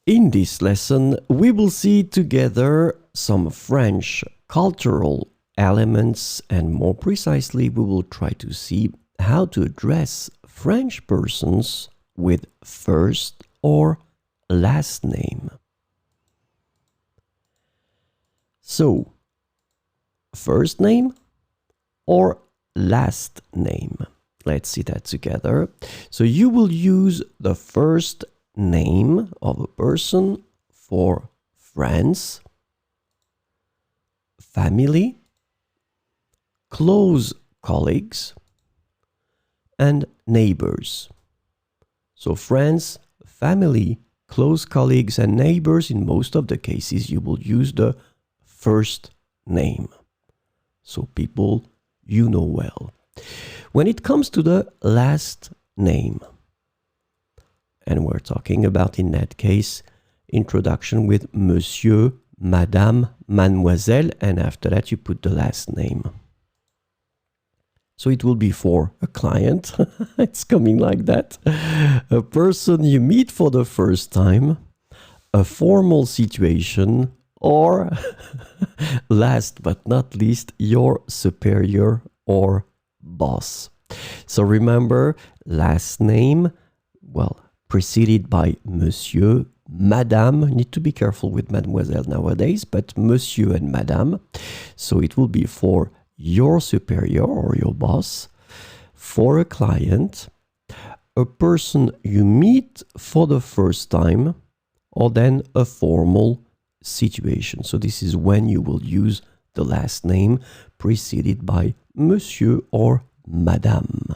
In this lesson, we will see together some French cultural elements, and more precisely, we will try to see how to address French persons with first or last name. So, first name or last name? Let's see that together. So you will use the first name of a person for friends, family, close colleagues, and neighbors. So friends, family, close colleagues, and neighbors, in most of the cases, you will use the first name. So people you know well. When it comes to the last name, and we're talking about, in that case, introduction with monsieur, madame, mademoiselle, and after that you put the last name. So it will be for a client, it's coming like that, a person you meet for the first time, a formal situation, or last but not least, your superior or boss. So remember, last name, well, preceded by monsieur, madame. Need to be careful with mademoiselle nowadays, but monsieur and madame. So it will be for your superior or your boss, for a client, a person you meet for the first time, or then a formal situation. So this is when you will use the last name preceded by monsieur or madame.